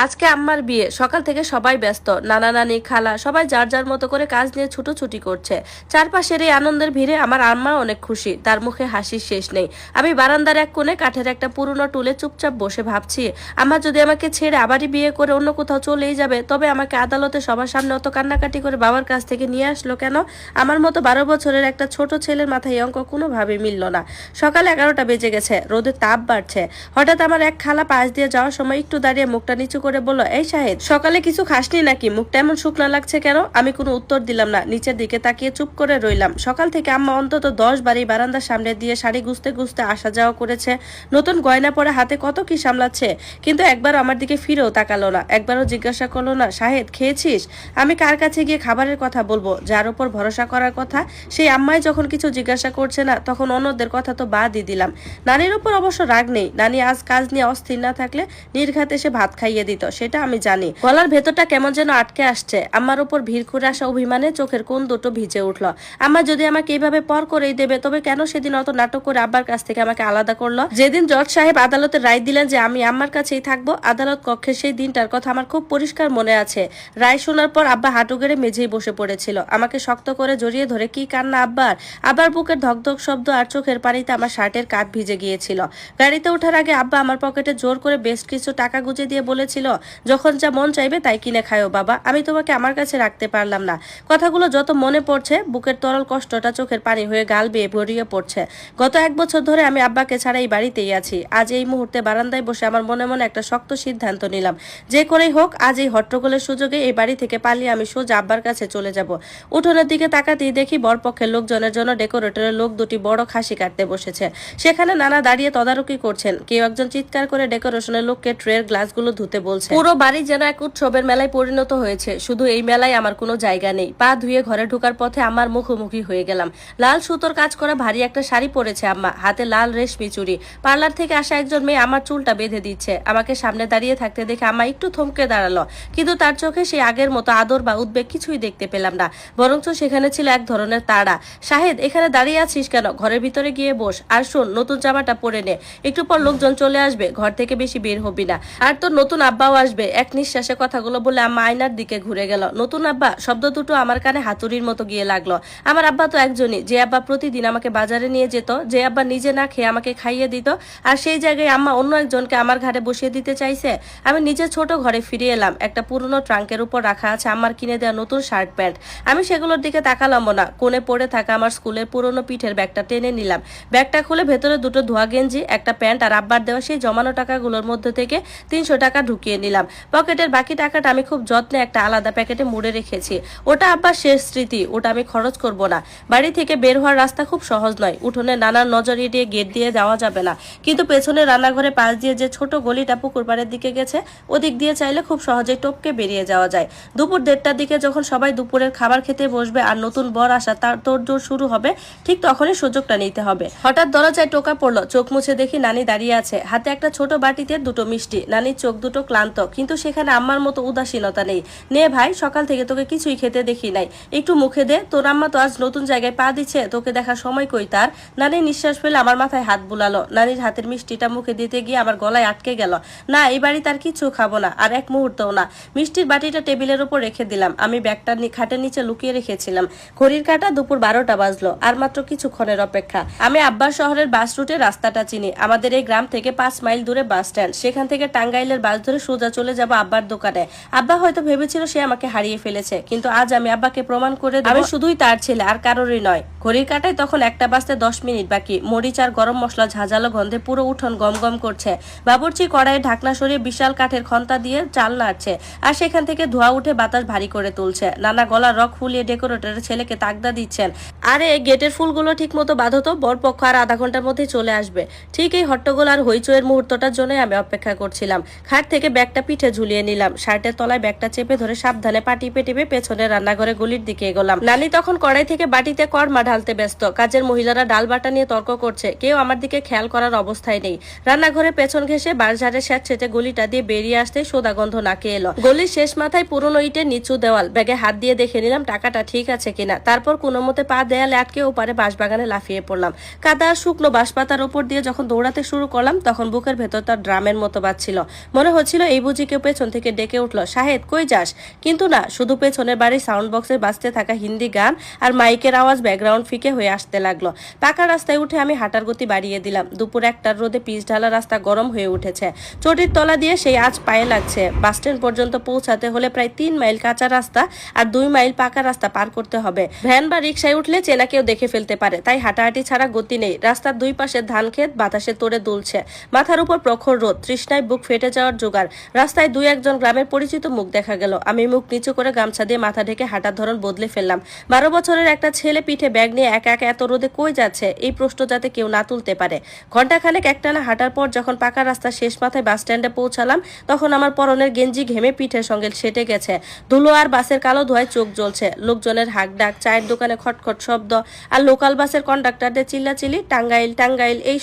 আজকে আম্মার বিয়ে, সকাল থেকে সবাই ব্যস্ত। নানা নানি খালা সবাই যার যার মতো করে কাজ নিয়ে ছুটোছুটি করছে। চারপাশের এই আনন্দের ভিড়ে আমার আম্মা অনেক খুশি, তার মুখে হাসির শেষ নেই। আমি বারান্দার এক কোণে কাঠের একটা পুরনো টুলে চুপচাপ বসে ভাবছি, আম্মা যদি আমাকে ছেড়ে আবারই বিয়ে করে অন্য কোথাও চলেই যাবে, তবে আমাকে আদালতে সবার সামনে অত কান্নাকাটি করে বাবার কাছ থেকে নিয়ে আসলো কেন? আমার মতো 12 বছরের একটা ছোট ছেলের মাথায় এই অঙ্ক কোনোভাবেই মিলল না। সকাল 11টা বেজে গেছে, রোদের তাপ বাড়ছে। হঠাৎ আমার এক খালা পাশ দিয়ে যাওয়ার সময় একটু দাঁড়িয়ে মুখটা নিচু করে বলল, এই শাহেদ, সকালে কিছু খাসনি নাকি? মুখটা এমন শুকনা লাগছে কেন? আমি কোনো উত্তর দিলাম না, নিচের দিকে তাকিয়ে চুপ করে রইলাম। সকাল থেকে আম্মা অন্তত 10 বারই বারান্দার সামনে দিয়ে শাড়ি গুছতে গুছতে আসা যাওয়া করেছে, নতুন গয়না পরে হাতে কত কি সামলাচ্ছে, কিন্তু একবারও আমার দিকে ফিরেও তাকালো না, একবারও জিজ্ঞাসা করলো না, শাহেদ খেয়েছিস? আমি কার কাছে গিয়ে খাবারের কথা বলবো? যার উপর ভরসা করার কথা সেই আম্মাই যখন কিছু জিজ্ঞাসা করছে না, তখন অন্যদের কথা তো বাদই দিলাম। নানির উপর অবশ্য রাগ নেই, নানি আজ কাজ নিয়ে অস্থির না থাকলে নির্ঘাত এসে ভাত খাইয়ে দিত, সেটা আমি জানি। গলার ভেতরটা কেমন যেন আটকে আসছে। আমার উপর ভিড় করে আসা অভিমানে চোখের কোণ দুটো ভিজে উঠল। আম্মা যদি আমাকে এইভাবে পর করেই দেবে, তবে কেন সেদিন অত নাটক করে আব্বার কাছ থেকে আমাকে আলাদা করলো? যেদিন জজ সাহেব আদালতের রায় দিলেন যে আমি আম্মার কাছেই থাকবো, আদালত কক্ষে সেই দিনটার কথা আমার খুব পরিষ্কার মনে আছে। রায় শোনার পর আব্বা হাঁটু গেড়ে মেঝেই বসে পড়েছিল, আমাকে শক্ত করে জড়িয়ে ধরে কি কান্না আব্বার! আবার বুকের ধকধক শব্দ আর চোখের পানিতে আমার শার্টের কাট ভিজে গিয়েছিল। গাড়িতে ওঠার আগে আব্বা আমার পকেটে জোর করে বেশ কিছু টাকা গুঁজে দিয়ে বলেছিল, যখন যা মন চাইবে তাই কিনে খায়ো বাবা, আমি তোমাকে আমার কাছে রাখতে পারলাম না। কথাগুলো যত মনে পড়ছে, বুকের তরল কষ্টটা চোখের পানি হয়ে গাল বেয়ে ভরিয়ে পড়ছে। গত 1 বছর ধরে আমি আব্বাকে ছাড়া এই বাড়িতেই আছি। আজ এই মুহূর্তে বারান্দায় বসে আমার মনে মনে একটা শক্ত সিদ্ধান্ত নিলাম, যে করেই হোক আজ এই হট্টগোলের সুযোগে এই বাড়ি থেকে পালিয়ে আমি সোজা আব্বার কাছে চলে যাব। উঠোনের দিকে তাকাতেই দেখি বরপক্ষের লোকজনের জন্য ডেকোরেটরের লোক দুটি বড় খাসি কাটতে বসেছে। সেখানে নানা দাঁড়িয়ে তদারকি করছেন, কেউ একজন চিৎকার করে ডেকোরেশনের লোককে ট্রের গ্লাসগুলো ধুতে বলছে। পুরো বাড়ি যেন এক উৎসবের মেলায় পরিণত হয়েছে। শুধু এই মেলায় আমার কোনো জায়গা নেই। পা ধুয়ে ঘরে ঢোকার পথে আমার মুখোমুখি হয়ে গেলাম। লাল সুতোর কাজ করা ভারী একটা শাড়ি পরেছে আম্মা, হাতে লাল রেশমি চুড়ি। পার্লার থেকে আসা একজন মেয়ে আমার চুলটা বেঁধে দিচ্ছে। আমাকে সামনে দাঁড়িয়ে থাকতে দেখে আম্মা একটু থমকে দাঁড়ালো, কিন্তু তার চোখে সেই আগের মতো আদর বা উদ্বেগ কিছুই দেখতে পেলাম না, বরঞ্চ সেখানে ছিল এক ধরনের তাড়া। শাহেদ, এখানে দাঁড়িয়ে আছিস কেন? ঘরের ভিতরে গিয়ে বস, আর শোন, নতুন জামাটা পরে নে, একটু পর লোকজন চলে আসবে, ঘর থেকে বেশি বের হবি না। আর তোর নতুন আব্বাও আসবে। এক নিঃশ্বাসে কথাগুলো বলে আম্মা আয়নার দিকে ঘুরে গেল। নতুন আব্বা শব্দ দুটো আমার কানে হাতুড়ির মতো গিয়ে লাগলো। আমার আব্বা তো একজনই, যে আব্বা প্রতিদিন আমাকে বাজারে নিয়ে যেত, যে আব্বা নিজে না খেয়ে আমাকে খাইয়ে দিত, আর সেই জায়গায় আম্মা অন্য একজনকে আমার ঘাড়ে বসিয়ে দিতে চাইছে। আমি নিজে ছোট ঘরে ফিরে এলাম। একটা পুরনো ট্রাঙ্কের উপর রাখা আছে আম্মার কিনে দেওয়া নতুন শার্ট প্যান্ট। আমি সেগুলোর দিকে তাকালাম না। কোণে পড়ে থাকা আমার স্কুলের পুরনো পিঠের ব্যাগটা টেনে নিলাম। ব্যাগটা খুলে ভেতরে দুটো ধোয়া গেঞ্জি, একটা প্যান্ট আর আব্বার দেওয়া সেই জমানো টাকাগুলোর মধ্যে থেকে 300 টাকা ঢুকিয়ে নিলাম। পকেটের বাকি টাকাটা আমি খুব যত্নে একটা আলাদা প্যাকেটে মুড়ে রেখেছি। ওটা আব্বার শেষ স্মৃতি, ওটা আমি খরচ করব না। বাড়ি থেকে বের হওয়ার রাস্তা খুব সহজ নয়। উঠোনে নানার নজর এড়িয়ে গেট দিয়ে যাওয়া যাবে না, কিন্তু পেছনে রান্নাঘরে পাশ দিয়ে যে ছোট গলিটা পুকুর পাড়ের দিকে গেছে, ওদিক দিয়ে চাইলে খুব সহজেই টপকে বেরিয়ে যাওয়া যায়। দুপুর 1:30টার দিকে যখন সবাই দুপুরের খাবার খেতে বসবে আর নতুন বর আসা তার তোড়জোড় শুরু হবে, ঠিক তখনই সুযোগটা নিতে হবে। হঠাৎ দরজায় টোকা পড়লো। চোখ মুছে দেখি নানি দাঁড়িয়ে আছে, হাতে একটা ছোট বাটিতে দুটো মিষ্টি। নানির চোখ দুটো ক্লান্ত, কিন্তু সেখানে আম্মার মতো উদাসীনতা নেই। নে ভাই, সকাল থেকে তোকে কিছুই খেতে দেখি নাই, একটু মুখে দে। তোর আম্মা তো আজ নতুন জায়গায় পা দিচ্ছে, তোকে দেখার সময় কই তার? নানি নিঃশ্বাস ফেলে আমার মাথায় হাত বুলালো। নানির হাতের মিষ্টিটা মুখে দিতে গিয়ে আমার গলায় আটকে গেল। না, এই বাড়ি তার কিছু খাবো না, আর এক মুহূর্তও না। মিষ্টির বাটিটা টেবিলের উপর রেখে দিলাম। আমি ব্যাগটা খাটের নিচে লুকিয়ে রেখেছিলাম। ঘড়ির কাঁটা দুপুর 12টা বাজলো, আর মাত্র কিছুক্ষণের অপেক্ষা। আমি আব্বার শহরের বাস রুটে রাস্তাটা চিনি। আমাদের এই গ্রাম থেকে 5 মাইল দূরে বাস স্ট্যান্ড। সেখান থেকে টাঙ্গাইলের বাস ধরে সোজা চলে যাব আব্বার দোকানে। আব্বা হয়তো ভেবেছিল সে আমাকে হারিয়ে ফেলেছে, কিন্তু আজ আমি আব্বাকে প্রমাণ করে দেব আমি শুধুই তার ছেলে, আর কারোরই নয়। ঘড়ির কাঁটায় তখন 1টা বাজতে 10 মিনিট বাকি। মরিচ আর গরম মশলা ঝাঁঝালো গন্ধে পুরো উঠোন গম গম করছে। বাবুর্চি কড়াইয়ে ঢাকনা সরিয়ে বিশাল কাঠের খন্তা দিয়ে চাল নাড়ছে, আর সেখান থেকে ধোঁয়া উঠে বাতাস ভারী করে তুলছে। নানা গলার রক ফুলিয়ে ডেকোরেটরের ছেলেকে তাগদা দিচ্ছেন, আরে গেটের ফুলগুলো ঠিক মতো বাঁধো তো, বরপক্ষ আর আধা ঘন্টার মধ্যে চলে আসবে। ঠিক এই হট্টগোল আর হইচইয়ের মুহূর্তটার জন্য আমি অপেক্ষা করছিলাম। খাট থেকে ব্যাগটা পিঠে ঝুলিয়ে নিলাম, শার্টের তলায় ব্যাগটা চেপে ধরে সাবধানে পা টিপে টিপে পেছনে রান্নাঘরে গলির দিকে এগোলাম। নানি তখন কড়াই থেকে বাটিতে কড়মা ঢালতে ব্যস্ত। কাজের মহিলারা ডাল বাটা নিয়ে তর্ক করছে, কেউ আমার দিকে খেয়াল করার অবস্থায় নেই। রান্নাঘরে পেছন ঘেঁষে বাঁশঝাড়ের স্যাঁতসেঁতে গলিটা দিয়ে বেরিয়ে আসতে সোদা গন্ধ নাকে এলো। গলির শেষ মাথায় পুরনো ইটের নিচু দেওয়াল। ব্যাগে হাত দিয়ে দেখে নিলাম টাকাটা ঠিক আছে কিনা, তারপর কোনো মতে পা দেয়া দেয়ালে আটকে ওপারে বাঁশবাগানে লাফিয়ে পড়লাম। কাদা আর শুকনো বাঁশপাতার ওপর দিয়ে যখন দৌড়াতে শুরু করলাম তখন বুকের ভেতর তার ড্রামের মতো বাজছিল। মনে হচ্ছিল এই বুঝি কেউ পেছন থেকে ডেকে উঠলো, শাহেদ কই যাস? কিন্তু না, শুধু পেছনের বাড়ির সাউন্ড বক্সে বাজতে থাকা হিন্দি গান আর মাইকের আওয়াজ ব্যাকগ্রাউন্ড ফিকে হয়ে আসতে লাগলো। পাকা রাস্তায় উঠে আমি হাঁটার গতি বাড়িয়ে দিলাম। দুপুর 1টার রোদে পিচ ঢালা রাস্তা গরম হয়ে উঠেছে। চটির তলা দিয়ে সেই আজ পায়ে লাগছে। বাসস্ট্যান্ড পর্যন্ত পৌঁছাতে হলে প্রায় 3 মাইল কাঁচা রাস্তা আর 2 মাইল পাকা রাস্তা পার করতে হবে। ভ্যান বা রিক্সায় উঠলে চেনা কেউ দেখে ফেলতে পারে, তাই হাঁটাহাঁটি ছাড়া গতি নেই। রাস্তার দুই পাশে ধান ক্ষেত বাতাসে তোড়ে দুলছে। মাথার উপর প্রখর রোদ, তৃষ্ণায় বুক ফেটে যাওয়ার জোগাড়। রাস্তায় 2-1 গ্রামের পরিচিত মুখ দেখা গেল। আমি মুখ নিচু করে গামছা দিয়ে মাথা ঢেকে হাঁটার ধরন বদলে ফেললাম। 12 বছরের একটা ছেলে পিঠে ব্যাগ নিয়ে একা একা এত রোদে কই যাচ্ছে, এই প্রশ্ন যাতে কেউ না তুলতে পারে। ঘন্টাখানেক একটানা হাঁটার পর যখন পাকা রাস্তা শেষ মাথায় বাস স্ট্যান্ডে পৌঁছালাম তখন আমার পরনের গেঞ্জি ঘেমে পিঠের সঙ্গে সেটে গেছে। ধুলো আর বাসের কালো ধোঁয়ায় চোখ জ্বলছে। লোকজনের হাঁক ডাক, চায়ের দোকানে খটখট শব্দ আর লোকাল বাসের কন্ডাক্টরদের চিল্লাচিল্লি, টাঙ্গাইল টাঙ্গাইল, এই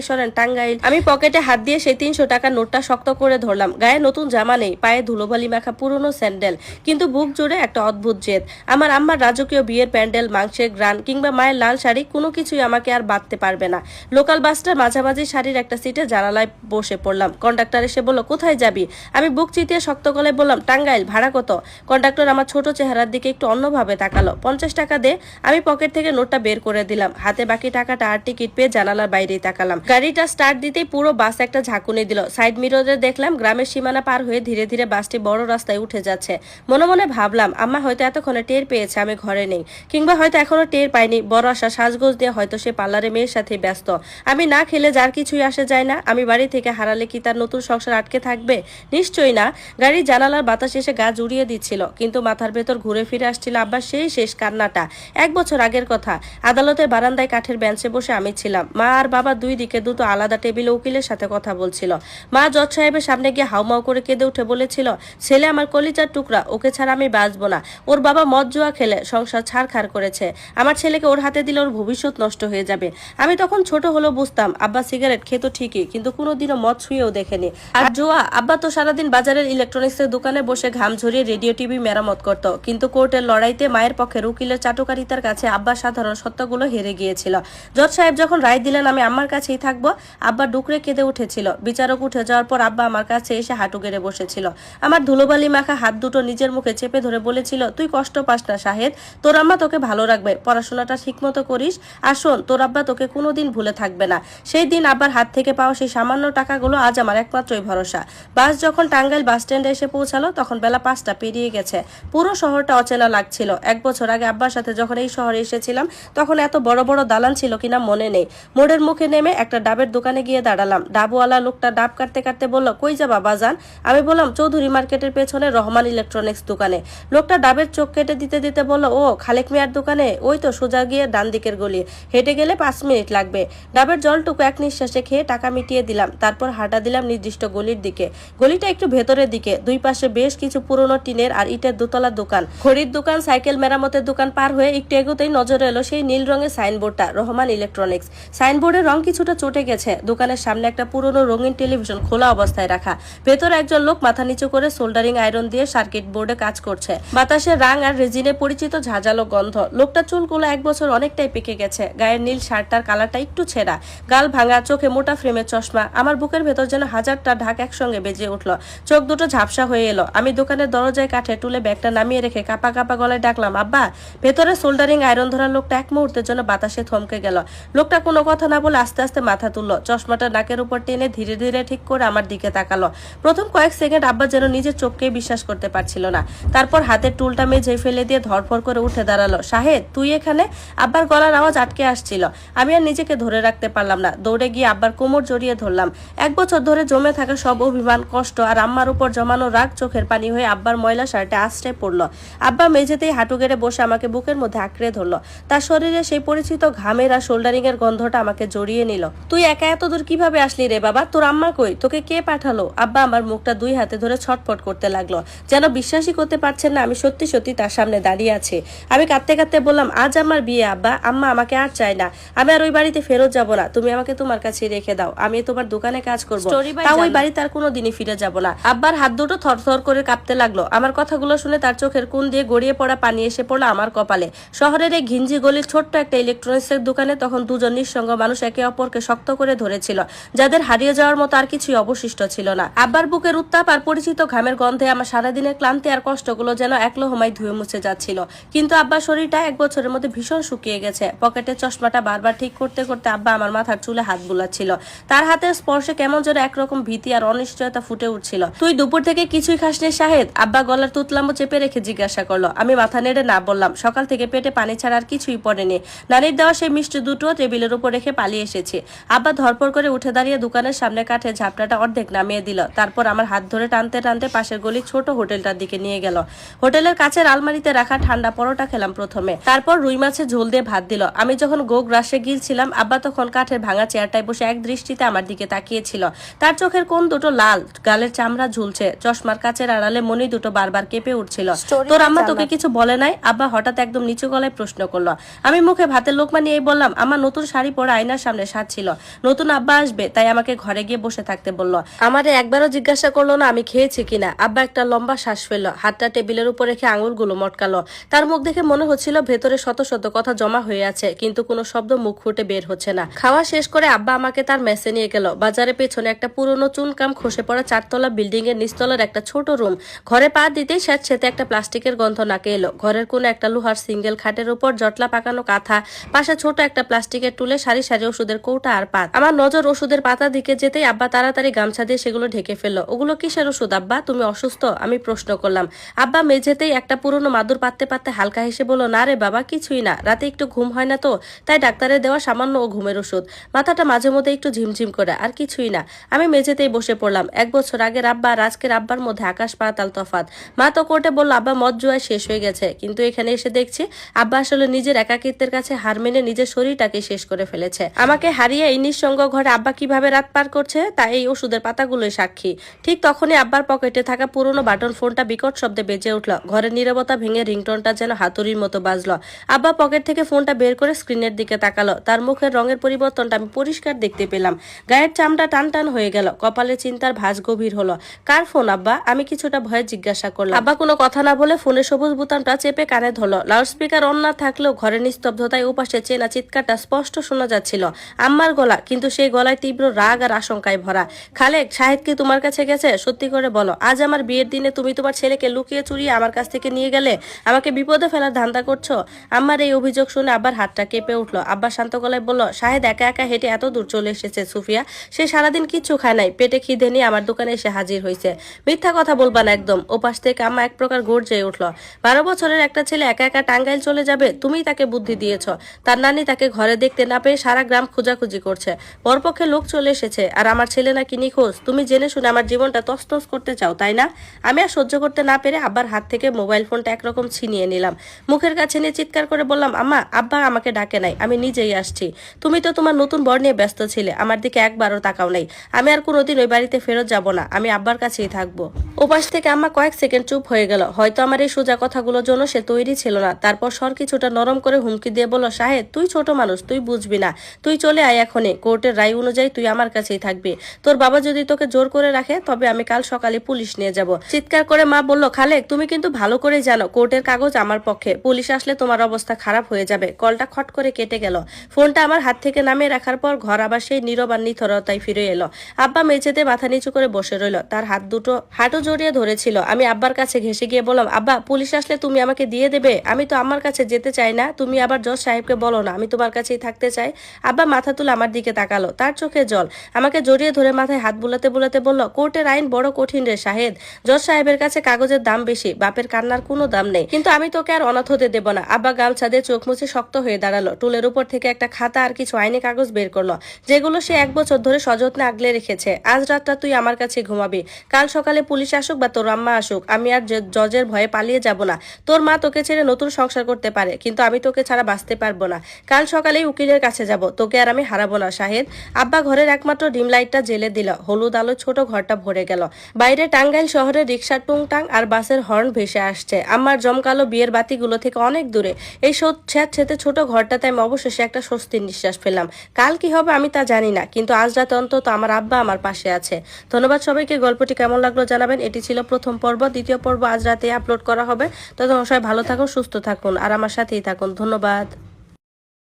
সরেন টাঙ্গাইল। আমি পকেটে হাত দিয়ে সেই 300 টাকার নোটটা শক্ত করে ধরলাম। গায়ে নতুন জামা নেই, পায়ে ধুলোবালি মাখা পুরনো স্যান্ডেল, কিন্তু বুক জুড়ে একটা অদ্ভুত জেদ। আমার আম্মার রাজকীয় বিয়ের প্যান্ডেল, মাংসের গ্রান কিংবা মায়ের লাল শাড়ি কোনো কিছুই আমাকে আর বাঁধতে পারবে না। লোকাল বাসটার মাঝামাঝি সারির একটা সিটে জানালায় বসে পড়লাম। কন্ডাক্টর এসে বলল, কোথায় যাবি? আমি বুক চিতিয়ে শক্ত গলায় বললাম, টাঙ্গাইল। ভাড়া কত? কন্ডাক্টর আমার ছোট চেহারার দিকে একটু অন্যভাবে তাকালো। 50 টাকা দে। আমি পকেট থেকে নোটটা বের করে দিলাম। হাতে বাকি টাকাটা আর টিকিট পেয়ে জানালার বাইরেই তাকালাম। গাড়িটা স্টার্ট দিতেই পুরো বাস একটা ঝাঁকুনি দিল। সাইড মিররে দেখলাম গ্রামের সীমানা পার হয়ে ধীরে ধীরে বাসটি বড় রাস্তায় উঠে যাচ্ছে। মনে মনে ভাবলাম, আম্মা হয়তো এতক্ষণে টের পেয়েছে আমি ঘরে নেই, কিংবা হয়তো এখনো টের পাইনি। বড় আশা সাজগোজ দিয়ে হয়তো সে পার্লারে মেয়ের সাথে ব্যস্ত। আমি না খেলে যার কিছুই আসে যায় না। আমি বাড়ি থেকে হারালে কি তার নতুন সংসার আটকে থাকবে? নিশ্চয়ই না। গাড়ির জানালার বাতাস এসে গা জুড়িয়ে দিচ্ছিল, কিন্তু মাথার ভেতর ঘুরে ফিরে আসছিল আব্বার সেই শেষ কান্নাটা। 1 বছর আগের কথা। আদালতের বারান্দায় কাঠের বেঞ্চে বসে আমি ছিলাম। মা আর বাবা দুই দিকে দুটো আলাদা টেবিলে উকিলের সাথে কথা বলছিল। মা জজ সাহেবের সামনে গিয়ে হাউমাউ করে কেঁদে উঠে বলেছিল, ছেলে আমার কলিজার টুকরা, ওকে ছাড়া আমি বাঁচবো না। ওর বাবা মদ জুয়া খেলে সংসার ছাড়খাড় করেছে। আমার ছেলেকে ওর হাতে দিলে ওর ভবিষ্যৎ নষ্ট হয়ে যাবে। আমি তখন ছোট হলেও বুঝতাম আব্বা সিগারেট খেত ঠিকই, কিন্তু কোনোদিনও মদ ছুঁয়েও দেখেনি। আর জুয়া, আব্বা তো সারাদিন বাজারের ইলেকট্রনিক্সের দোকানে বসে ঘাম ঝরিয়ে রেডিও টিভি মেরামত করত, কিন্তু কোর্টের লড়াইতে মায়ের পক্ষের উকিলের চাটুকারিতার কাছে আব্বা সাধারণ সত্যগুলো হেরে গিয়েছিল। জজ সাহেব যখন রায় দিলেন আমি আম্মার কাছেই থাকবো, আব্বা ডুকরে কেঁদে উঠেছিল। বিচারক উঠে যাওয়ার পর আব্বা আমার কাছে এসে হাঁটু গেড়ে বসেছিল। আমার ধুলোবালি মাখা হাত দুটো নিজের মুখে চেপে ধরে বলেছিল, তুই কষ্ট পাস না শাহেদ, তোর আম্মা তোকে ভালো রাখবে, পড়াশোনাটা ঠিকমতো করিস, আর শোন, তোর আব্বা তোকে কোনোদিন ভুলে থাকবে না। সেই দিন আব্বার হাত থেকে পাওয়া সেই সামান্য টাকাগুলো আজ আমার একমাত্রই ভরসা। বাস যখন টাঙ্গাইল বাস স্ট্যান্ডে এসে পৌঁছালো তখন বেলা 5টা পেরিয়ে গেছে। পুরো শহরটা অচেনা লাগছিল। 1 বছর আগে আব্বার সাথে যখন এই শহরে এসেছিলাম তখন এত বড় বড় দালান ছিল কিনা মনে নেই। মোড়ের মুখে নেমে একটা ডাবের দোকানে গিয়ে দাঁড়ালাম। ডাবওয়ালা লোকটা ডাব কাটতে কাটতে বলল, কই যাবা বাজান? আমি বললাম, চৌধুরী মার্কেটের পেছনে রহমান ইলেকট্রনিক্স দোকানে। লোকটা ডাবের চোখ কেটে দিতে দিতে বলল, ও খালেক মিয়ার দোকানে? ওই তো সোজা গিয়ে ডান দিকের গলি, হেঁটে গেলে 5 মিনিট লাগবে। ডাবের জলটুকু এক নিঃশ্বাসে খেয়ে টাকা মিটিয়ে দিলাম। তারপর হাঁটা দিলাম নির্দিষ্ট গলির দিকে। গলিটা একটু ভেতরের দিকে। দুই পাশে বেশ কিছু পুরনো টিনের আর ইটের দোতলা দোকান, ঘড়ির দোকান, সাইকেল মেরামতের দোকান পার হয়ে একটু এগোতেই নজরে এলো সেই নীল রঙের সাইনবোর্ডটা, রহমান ইলেকট্রনিক্স। সাইনবোর্ডের রং কিছুটা চটে গেছে। দোকানের সামনে একটা পুরনো রঙিন টেলিভিশন খোলা অবস্থায় রাখা। ভেতরে একজন লোক মাথা নিচু করে সোল্ডারিং আয়রন দিয়ে সার্কিট বোর্ডে কাজ করছে। বাতাসে রাং আর রেজিনে পরিচিত ঝাঁঝালো গন্ধ। লোকটা চুলগুলো 1 বছর অনেকটাই পেকে গেছে। গায়ের নীল শার্টটার কালারটা একটু ছেঁড়া, গাল ভাঙা, চোখে মোটা ফ্রেমের চশমা। আমার বুকের ভেতর যেন 1000টা ঢাক একসঙ্গে বেজে উঠলো। চোখ দুটো ঝাপসা হয়ে এলো। আমি দোকানের দরজায় কাঠে টুলে ব্যাগটা নামিয়ে রেখে কাপা কাপা গলায় ডাকলাম, আব্বা। ভেতরে সোল্ডারিং আয়রন ধরা লোকটা এক মুহূর্তের জন্য বাতাসে থমকে গেল। লোকটা কোনো কথা না বলে আস্তে আস্তে মাথা তুললো। চশমাটা নাকের উপর টেনে ধীরে ধীরে ঠিক করে আমার দিকে তাকালো। প্রথম কয়েক সেকেন্ড আব্বা যেন নিজের চোখকেই বিশ্বাস করতে পারছিল না। তারপর হাতের টুলটা মেঝে ফেলে দিয়ে ধরফর করে উঠে দাঁড়ালো। শাহেদ, তুই এখানে? আব্বার গলার আওয়াজ আটকে আসছিল। আমি আর নিজেকে ধরে রাখতে পারলাম না। দৌড়ে গিয়ে আব্বার কোমর জড়িয়ে ধরলাম। 1 বছর ধরে জমে থাকা সব অভিমান, কষ্ট আর আম্মার উপর জমানো রাগ চোখের পানি হয়ে আব্বার ময়লা শার্টে আশ্রয় পড়লো। আব্বা মেঝেতেই হাঁটু গেড়ে বসে আমাকে বুকের মধ্যে আঁকড়ে ধরলো। তার শরীরে সেই পরিচিত ঘামের আর শোল্ডারিং এর গন্ধটা আমাকে জড়িয়ে নিল। তুই একা এত দূর কিভাবে আসলি রে বাবা? তোর আম্মা কই? তোকে কে পাঠালো? আব্বা আমার মুখটা 2 হাতে ধরে ছটফট করতে লাগলো, যেন বিশ্বাসই করতে পারছেন না আমি সত্যি সত্যি তার সামনে দাঁড়িয়ে আছি। আমি কাঁদতে কাঁদতে বললাম, আজ আমার বিয়ে আব্বা, আম্মা আমাকে আর চায় না। আমি আর ওই বাড়িতে ফেরত যাব না। তুমি আমাকে তোমার কাছে রেখে দাও। আমি তোমার দোকানে কাজ করবো, তাও ওই বাড়িতে আর কোনোদিনই ফিরে যাব না। আব্বার হাত দুটো থরথর করে কাঁপতে লাগলো। আমার কথাগুলো শুনে তার চোখের কোণ দিয়ে গড়িয়ে পড়া পানি এসে পড়লো আমার কপালে। শহরের এই ঘিঞ্জি গলির ছোট্ট একটা ইলেকট্রনিক্সের দোকানে তখন দুজন নিঃসঙ্গ মানুষ একে অপরকে শক্ত করে ধরেছিল, যাদের হারিয়ে যাওয়ার মতো আর কিছুই অবশিষ্ট ছিল না। আব্বার বুকের উত্তাপ আর পরিচিত ঘামের গন্ধে আমার সারাদিনের ক্লান্তি আর কষ্টগুলো যেন এক লহমায় ধুয়ে মুছে যাচ্ছিল। কিন্তু আব্বার শরীরটা 1 বছরের মধ্যে ভীষণ শুকিয়ে গেছে। পকেটের চশমাটা বারবার ঠিক করতে করতে আব্বা আমার মাথার চুলে হাত বুলাচ্ছিল। তার হাতের স্পর্শে কেমন যেন একরকম ভীতি আর অনিশ্চয়তা ফুটে উঠছিল। তুই দুপুর থেকে কিছুই খাসনি শাহেদ? আব্বা গলার তুতলামো চেপে রেখে জিজ্ঞাসা করলো। আমি মাথা নেড়ে না বললাম। সকাল থেকে পেটে পানি ছাড়া আর কিছুই পড়েনি। নানির দেওয়া সেই মিষ্টি দুটো টেবিলের উপর রেখে পালিয়ে এসেছি। আব্বা ধরপড় করে উঠে দাঁড়িয়ে দোকানের সামনে কাঠে ঝাপটাটা অর্ধেক নামিয়ে দিল। তারপর আমার হাত ধরে টানতে টানতে পাশের গলির ছোট হোটেলটার দিকে নিয়ে গেল। হোটেলের কাছের আলমারিতে রাখা ঠান্ডা পরোটা খেলাম প্রথমে, তারপর রুই মাছের ঝোল দিয়ে ভাত দিল। আমি যখন গো গ্রাসে গিলছিলাম, আব্বা তখন কাঠের ভাঙা চেয়ারটায় বসে এক দৃষ্টিতে আমার দিকে তাকিয়েছিল। তার চোখের কোণ দুটো লাল, গালের চামড়া ঝুলছে, চশমার কাচের আড়ালে মনি দুটো বারবার কেঁপে উঠছিল। তোর আম্মা তোকে কিছু বলে নাই? আব্বা হঠাৎ একদম নিচু গলায় প্রশ্ন করলো। আমি মুখে ভাতের লোকমা নিয়েই বললাম, আমার নতুন শাড়ি পরা আয়নার সামনে সাজছিল, নতুন আব্বা আসবে তাই আমাকে ঘরে গিয়ে বসে থাকতে বললো। আমারে একবারও জিজ্ঞাসা করলো না আমি খেয়েছি কিনা। আব্বা একটা লম্বা শ্বাস ফেললো, হাতটা টেবিলের উপর রেখে আঙুলগুলো মটকালো। তার মুখ দেখে মনে হচ্ছিল ভেতরে শত শত কথা জমা হয়ে আছে, কিন্তু কোনো শব্দ মুখ ফুটে বের হচ্ছে না। খাওয়া শেষ করে আব্বা আমাকে তার মেসে নিয়ে গেল। বাজারে পেছনে একটা পুরনো চুনকাম খসে পড়া 4তলা বিল্ডিং এর নিচতলার একটা ছোট রুম। ঘরে পা দিতেই স্যাঁতসেঁতে একটা প্লাস্টিকের গন্ধ নাকে এলো। ঘরের কোণে একটা লোহার সিঙ্গেল খাটের উপর জটলা পাকানো কাঁথা, পাশে ছোট একটা প্লাস্টিকের টুলে সারি সারি ওষুধের কৌটা আর পাত। আমার নজর ওষুধের পাতা দিকে যেতেই আব্বা তাড়াতাড়ি গামছা দিয়ে সেগুলো ঢেকে ফেললো। ওগুলো কিসের ওষুধ আব্বা? তুমি অসুস্থ? আমি প্রশ্ন করলাম। আব্বা মেঝেতেই একটা পুরনো মাদুর পাততে পাততে হালকা হেসে বলল, না রে বাবা, কিছুই না, রাতে একটু ঘুম হয় না তো, তাই ডাক্তারের দেওয়া সামান্য ও ঘুমের ওষুধ। মাথাটা মাঝে মধ্যে একটু ঝিমঝিম করে, আর কিছুই না। আমি মেঝেতেই বসে পড়লাম। 1 বছর আগের আব্বা আর আজকের আব্বার মধ্যে আকাশ পাতাল তফাৎ। মা তো কোর্টে বলল আব্বা মদ জুয়ায় শেষ হয়ে গেছে, কিন্তু এখানে এসে দেখছি আব্বা আসলে নিজের একাকিত্বের কাছে হার মেনে নিজের শরীরটাকে শেষ করে ফেলেছে। আমাকে হারিয়ে এই নিঃসঙ্গ ঘরে আব্বা কিভাবে রাত পার করছে তা এই ওষুধের পাতাগুলোই সাক্ষী। ঠিক তখনই আব্বার পকেটে থাকা পুরনো বাটন ফোনটা বিকট শব্দে বেজে উঠল। ঘরের নীরবতা ভেঙে রিংটোনটা যেন হাতুড়ির মতো বাজলো। আব্বা পকেট থেকে ফোনটা বের করে স্ক্রিনের দিকে তাকালো। তার মুখের রঙের পরিবর্তনটা আমি পরিষ্কার দেখতে পেলাম। গায়ের চামড়া টান টান হয়ে গেল, কপালে চিন্তার ভাঁজ গভীর হলো। কার ফোন আব্বা? আমি কিছুটা ভয়ে জিজ্ঞাসা করলাম। আব্বা কোনো কথা না বলে ফোনের সবুজ বোতামটা চেপে কানে ধরলো। লাউডস্পিকার অন না থাকলেও ঘরের নিস্তব্ধতায় ওপাশে চেনা চিৎকারটা স্পষ্ট শোনা যাচ্ছিল। আম্মার গলা, কিন্তু সেই গলায় তীব্র রাগ আর আশঙ্কায় ভরা। খালেক, শাহেদ কি তোমার কাছে গেছে? সত্যি করে বলো, আজ আমার বিয়ের দিনে তুমি তোমার ছেলেকে লুকিয়ে চুরিয়ে আমার কাছ থেকে নিয়ে গেলে, আমাকে বিপদে ফেলার ধান্দা করছো? আম্মার এই অভিযোগ শুনে আবার হাতটা কেঁপে উঠলো। আব্বা শান্ত গলায় বলল, শাহেদ একা একা হেঁটে এত দূর চলে এসেছে সুফিয়া। সে সারাদিন কিচ্ছু খায় নাই, পেটে খিদে নিয়ে আমার দোকানে এসে হাজির হয়েছে। মিথ্যা কথা বলবা না একদম। ওপাশ থেকে আম্মা এক প্রকার গর্জে উঠলো। 12 বছরের একটা ছেলে একা একা টাঙ্গাইল চলে যাবে? তুমিই তাকে বুদ্ধি দিয়েছ। তার নানি তাকে ঘরে দেখতে না পেয়ে সারা গ্রাম খোঁজাখুঁজি করছে, পরপক্ষে লোক চলে এসেছে, আর আমার ছেলে নাকি নিখোঁজ। তুমি জেনে শুনে আমার জীবনটা তছনছ করতে চাও, তাই না? আমি আর সহ্য করতে না পেরে আব্বার হাত থেকে মোবাইল ফোনটা একরকম ছিনিয়ে নিলাম। মুখের কাছে নিয়ে চিৎকার করে বললাম, আম্মা, আব্বা আমাকে ডাকে নাই, আমি নিজেই আসছি। তুমি তো তোমার নতুন বর নিয়ে ব্যস্ত ছিলে, আমার দিকে একবারও তাকাও নাই। আমি আর কোনোদিন ওই বাড়িতে ফেরত যাব না, আমি আব্বার কাছেই থাকবো। ওপাশ থেকে আম্মা কয়েক সেকেন্ড চুপ হয়ে গেল। হয়তো আমার এই সোজা কথাগুলোর জন্য সে তৈরি ছিল না। তারপর স্বর কিছুটা নরম করে হুমকি দিয়ে বলল, শাহেদ, তুই ছোট মানুষ, তুই বুঝবি না। তুই চলে আয় এখনই। কোর্টের রায় অনুযায়ী তুই আমার কাছেই থাকবি। তোর বাবা যদি তোকে জোর করে রাখে তবে আমি কাল সকালে পুলিশ নিয়ে যাব। চিৎকার করে মা বলল, খালেক, তুমি কিন্তু ভালো করেই জানো কোর্টের কাগজ আমার পক্ষে। পুলিশ আসলে তোমার অবস্থা খারাপ হয়ে যাবে। কলটা খট করে কেটে গেল। ফোনটা আমার হাত থেকে নামিয়ে রাখার পর ঘর আবার সেই নীরব আর নিথরতায় ফিরে এলো। আব্বা মেঝেতে মাথা নিচু করে বসে রইল। তার হাত দুটো হাঁটু জড়িয়ে ধরেছিল। আমি আব্বার কাছে ঘেঁষে গিয়ে বললাম, আব্বা, পুলিশ আসলে তুমি আমাকে দিয়ে দেবে? আমি তো আমার কাছে যেতে চাই না। তুমি আবার জজ সাহেবকে বলো না আমি তোমার কাছেই থাকতে চাই। আব্বা মাথা তুলে আমার দিকে তাকালো, তার চোখে জল। আমাকে জড়িয়ে ধরে মাথায় হাত বুলাতে বুলাতে বলল, কোর্টের আইন বড় কঠিন রে শাহেদ। জজ সাহেবের কাছে কাগজের দাম বেশি, বাপের কান্নার কোনো দাম নেই। কিন্তু আমি তোকে আর অনাথ হতে দেব না। আব্বা গামছা দিয়ে চোখ মুছে শক্ত হয়ে দাঁড়ালো। টুলের উপর থেকে একটা খাতা আর কিছু আইনি কাগজ বের করলো, যেগুলো সে 1 বছর ধরে সযত্নে আগলে রেখেছে। আজ রাতটা তুই আমার কাছে ঘুমাবি। কাল সকালে পুলিশ আসুক বা তোর আম্মা আসুক, আমি আর জজের ভয়ে পালিয়ে যাব না। তোর মা তোকে ছেড়ে নতুন সংসার করতে পারে, কিন্তু আমি তোকে ছাড়া বাঁচতে পারবো না। কাল সকালেই উকিলের কাছে যাব, তোকে আর আমি হারাবো না শাহেদ। আব্বা ঘরের একমাত্র ডিম লাইটটা জেলে দিল। হলুদ আলো ছোট ঘরটা ভরে গেল। বাইরে টাঙ্গাইল শহরে রিক্সার টুংটাং আর বাসের হর্ন ভেসে আসছে। আমার জমকালো বিয়ের বাতিগুলো থেকে অনেক দূরে এই স্যাঁতসেঁতে ছোট ঘরটাতে আমি অবশেষে একটা স্বস্তির নিঃশ্বাস ফেললাম। কাল কি হবে আমি তা জানি না, কিন্তু আজ রাতে অন্তত আমার আব্বা আমার পাশে আছে। ধন্যবাদ সবাইকে। গল্পটি কেমন লাগলো জানাবেন। এটি ছিল প্রথম পর্ব। দ্বিতীয় পর্ব আজ রাতে আপলোড করা হবে। ততক্ষণ সবাই ভালো থাকুন, সুস্থ থাকুন আর আমার সাথে সাথেই থাকুন। ধন্যবাদ।